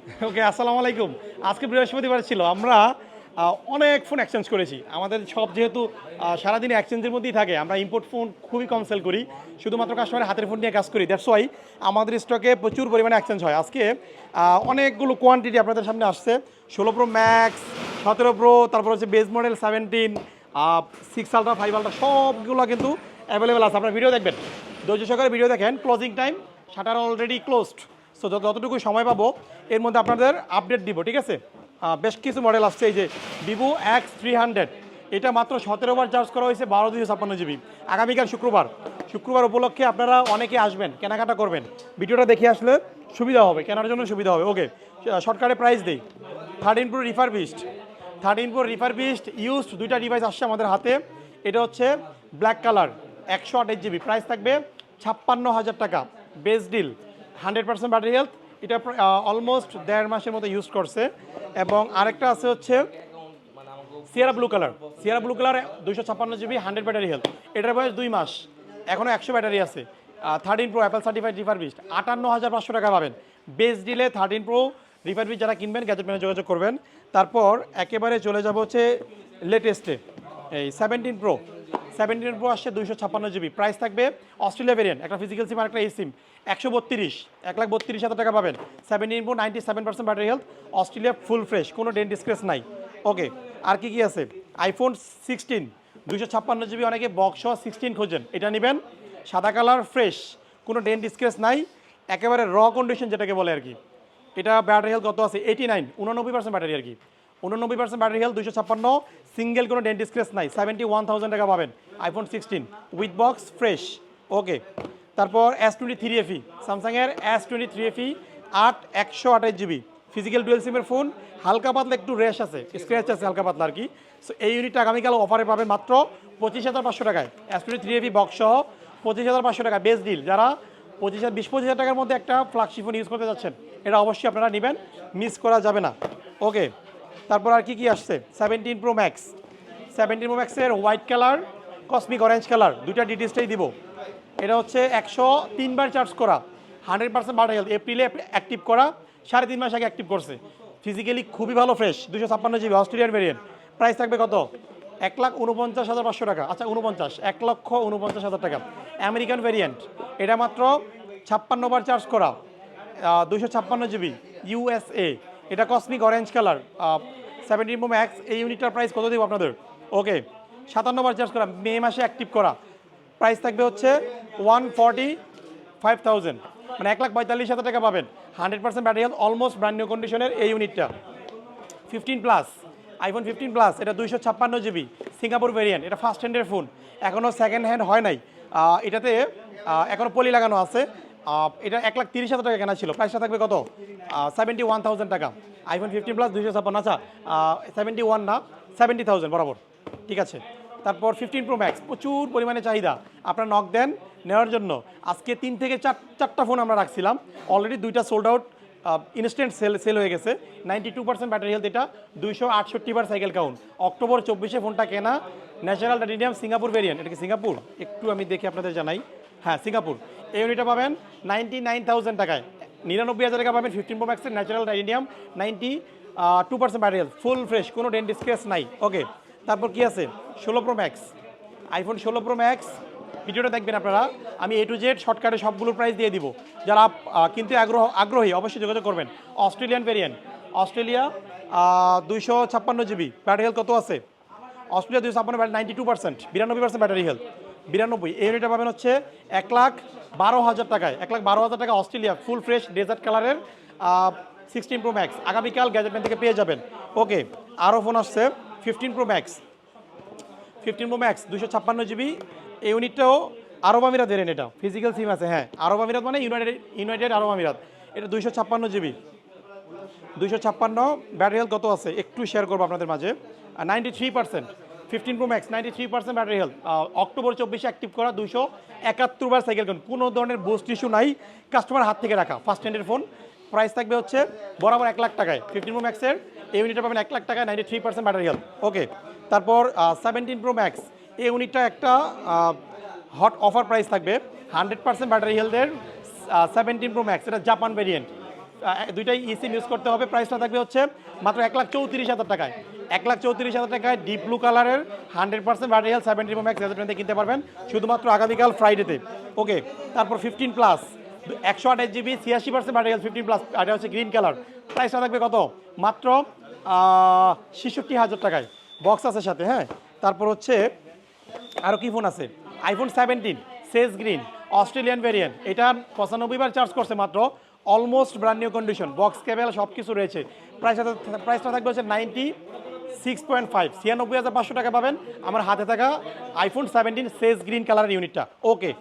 ওকে, আসসালামু আলাইকুম। আজকে বৃহস্পতিবার ছিল। আমরা অনেক ফোন এক্সচেঞ্জ করেছি। আমাদের সব যেহেতু সারাদিন এক্সচেঞ্জের মধ্যেই থাকে, আমরা ইম্পোর্ট ফোন খুবই কম সেল করি। শুধুমাত্র কাস্টমারের হাতের ফোন নিয়ে কাজ করি। দ্যাটস ওয়াই আমাদের স্টকে প্রচুর পরিমাণে এক্সচেঞ্জ হয়। আজকে অনেকগুলো কোয়ান্টিটি আপনাদের সামনে আসছে। 16 প্রো ম্যাক্স, 17 প্রো, তারপর হচ্ছে বেস মডেল 17, 6 আলট্রা, 5 আলট্রা সবগুলো কিন্তু অ্যাভেলেবেল আছে। আপনারা ভিডিও দেখবেন, ধৈর্য সহকারে ভিডিও দেখেন। Closing time, shutter already closed. So যতটুকু সময় পাবো এর মধ্যে আপনাদের আপডেট দিব, ঠিক আছে? বেশ কিছু মডেল আসছে। এই যে ভিভো X300, এটা মাত্র 17 বার চার্জ করা হয়েছে, 12/256 GB। আগামীকাল শুক্রবার উপলক্ষে আপনারা অনেকে আসবেন, কেনাকাটা করবেন। ভিডিওটা দেখে আসলে সুবিধা হবে, কেনার জন্য সুবিধা হবে। ওকে, শর্টকাটে প্রাইস দিই। 13 pro refurbished, 13 pro refurbished used দুইটা ডিভাইস আসছে আমাদের হাতে। এটা হচ্ছে ব্ল্যাক কালার, 128 GB, প্রাইস থাকবে 56,000 টাকা। Best deal, 100% battery health. এটা অলমোস্ট 1.5 মাসের মতো ইউজ করছে। এবং আরেকটা আছে হচ্ছে Sierra blue colour, 256 GB, 100 battery health. এটার বয়স 2 মাস, এখনও 100 ব্যাটারি আছে। 13 প্রো অ্যাপেল সার্টিফাইড রিফারবিশড, 58,500 টাকা পাবেন বেস্ট ডিলে। 13 প্রো রিফারবিশড যারা কিনবেন গ্যাজেট ম্যানে যোগাযোগ করবেন। তারপর একেবারে চলে যাব হচ্ছে লেটেস্টে, এই 17 প্রো আসছে 256 GB, প্রাইস থাকবে অস্ট্রেলিয়া ভেরিয়েন্ট, একটা ফিজিক্যাল সিম আর একটা এই সিম, 1,32,00,000 টাকা পাবেন। 17 pro 97% battery health, Australia full fresh, কোনো ডেন্ট স্ক্র্যাচ নাই। ওকে, আর কি আছে? আইফোন 16 256 GB, অনেকে বক্স সহ 16 খোঁজেন, এটা নেবেন। সাদা কালার, ফ্রেশ, কোনো ডেন্ট স্ক্র্যাচ নাই, একেবারে র কন্ডিশন যেটাকে বলে আর কি। এটা ব্যাটারি হেলথ কত আছে? 89, 99% ব্যাটারি আর কি। 99% ব্যাটারি হেলথ, 256, সিঙ্গেল কোনো ডেন্ট স্ক্র্যাচ নাই, 71,000 টাকা পাবেন। IPhone 16 with box, fresh. Okay, তারপর S23 FE, স্যামসাংয়ের S23 FE 128 GB, physical dual সিমের ফোন। হালকা পাতলা একটু র্যাশ আছে, স্ক্র্যাচ আছে হালকা পাতলা আর কি। সো এই ইউনিটটা আগামীকাল অফারে পাবেন মাত্র 25,500 টাকায়। S23 FE বক্স সহ 25,500 টাকা, বেস্ট ডিল। যারা 20-25,000 টাকার মধ্যে একটা ফ্ল্যাগশিপ ফোন ইউজ করতে যাচ্ছেন, এটা অবশ্যই আপনারা নেবেন, মিস করা যাবে না। ওকে, তারপর আর কি আসছে? 17 প্রো ম্যাক্সের white colour, cosmic orange colour, দুইটা ডিটেলসটাই দিব। এটা হচ্ছে 103 বার চার্জ করা, 100% ব্যাটারি হেলথ, এপ্রিলে অ্যাক্টিভ করা, 3.5 মাস আগে অ্যাক্টিভ করছে। ফিজিক্যালি খুবই ভালো, fresh, 256 GB, Australian variant. Price থাকবে কত? 1,49,500 টাকা। আচ্ছা 1,49,000 টাকা। আমেরিকান ভেরিয়েন্ট, এটা মাত্র 56 বার চার্জ করা, 256 GB, USA। এটা cosmic orange colour, 17 pro max. এই ইউনিটটার প্রাইস কত দিব আপনাদের? ওকে, 57 বার চার্জ করা, মে মাসে অ্যাক্টিভ করা, প্রাইস থাকবে হচ্ছে 145,000, মানে 1,45,000 টাকা পাবেন। 100% battery health, almost brand new কন্ডিশনের এই ইউনিটটা। 15 প্লাস, আইফোন 15 প্লাস, এটা 256 GB, সিঙ্গাপুর ভেরিয়েন্ট। এটা ফার্স্ট হ্যান্ডের ফোন, এখনও সেকেন্ড হ্যান্ড হয় নাই। এটাতে এখনও পলি লাগানো আছে। এটা 1,30,000 টাকা কেনা ছিল, প্রাইসটা থাকবে কত? 71,000 টাকা। আইফোন 15 প্লাস 256, আচ্ছা 71 না, 70,000 বরাবর, ঠিক আছে। তারপর 15 প্রো ম্যাক্স, প্রচুর পরিমাণে চাহিদা, আপনারা নক দেন নেওয়ার জন্য। আজকে 3 থেকে 4টা ফোন আমরা রাখছিলাম, অলরেডি 2টা সোল্ড আউট, ইনস্ট্যান্ট সেল হয়ে গেছে। 92% ব্যাটারি হেলথ, এটা 268 বার সাইকেল কাউন্ট। অক্টোবর 24-এ ফোনটা কেনা, ন্যাচারাল টাইটেনিয়াম সিঙ্গাপুর ভেরিয়েন্ট। এটা কি সিঙ্গাপুর? একটু আমি দেখে আপনাদের জানাই। হ্যাঁ, সিঙ্গাপুর। এই ইউনিটটা পাবেন 99,000 টাকায়, 99,000 টাকা পাবেন। 15 প্রো ম্যাক্সের natural titanium, 92% battery health, full fresh, কোনো ডেন্ট স্ক্র্যাচ নাই। ওকে, তারপর কি আছে? 16 pro max, iPhone 16 pro max. ভিডিওটা দেখবেন আপনারা, আমি A to Z শর্টকাটে সবগুলোর প্রাইস দিয়ে দিব। যারা কিনতে আগ্রহী অবশ্যই যোগাযোগ করবেন। Australian variant, Australia 256 GB, battery health কত আছে? Australia 256, 92%, 92% battery health, 92। এই ইউনিটটা পাবেন হচ্ছে 1,12,000 টাকায়, 1,12,000 টাকা। অস্ট্রেলিয়া ফুল ফ্রেশ ডেজার্ট কালারের 16 প্রো ম্যাক্স, আগামীকাল গ্যাজেটম্যান থেকে পেয়ে যাবেন। ওকে, আরও ফোন আসছে 15 প্রো ম্যাক্স, 256 GB। এই ইউনিটটাও আরব আমিরাত ভেরিয়েন্ট, এটা ফিজিক্যাল সিম আছে। হ্যাঁ, আরব আমিরাত মানে ইউনাইটেড আরব আমিরাত। এটা 256 GB, 256। ব্যাটারি হেলথ কত আছে একটু শেয়ার করবো আপনাদের মাঝে, 93%। 15 pro max, 93% battery health, October 24-এ অ্যাক্টিভ করা, 271 বার সাইকেল কাউন্ট, কোনো ধরনের বুস্ট ইস্যু নাই, কাস্টমার হাত থেকে রাখা, ফার্স্ট হ্যান্ডের ফোন। প্রাইস থাকবে হচ্ছে বরাবর 1 লাখ টাকায়। 15 প্রো ম্যাক্সের এই ইউনিটটা পাবেন 1 লাখ টাকায়, 93% ব্যাটারি হেলথ। ওকে, তারপর 17 প্রো ম্যাক্স, এই ইউনিটটা একটা হট অফার প্রাইস থাকবে, 100% ব্যাটারি হেলথের 17 প্রো ম্যাক্স, এটা জাপান ভেরিয়েন্ট, দুইটাই সিম ইউজ করতে হবে। প্রাইসটা থাকবে হচ্ছে মাত্র 1,34,000 টাকায়। 1,34,000 টাকায় ডিপ ব্লু কালারের 100% ব্যাটারি হেলথ 70 Pro Max কিনতে পারবেন শুধুমাত্র আগামীকাল ফ্রাইডেতে। ওকে, তারপর 15 plus 128 GB 86% battery health 15 plus, এটা হচ্ছে গ্রিন কালার। প্রাইসটা থাকবে কত? মাত্র 66,000 টাকায়, বক্স আছে সাথে। হ্যাঁ, তারপর হচ্ছে আরও কি ফোন আছে, আইফোন 17 সেজ গ্রিন অস্ট্রেলিয়ান ভেরিয়েন্ট, এটা 95 বার চার্জ করছে মাত্র, almost brand new condition, box cable সব কিছু রয়েছে। প্রাইসটা থাকবে হচ্ছে 96.5, 96,500 টাকা পাবেন আমার হাতে থাকা আইফোন 17 সেজ গ্রিন কালারের ইউনিটটা। ওকে।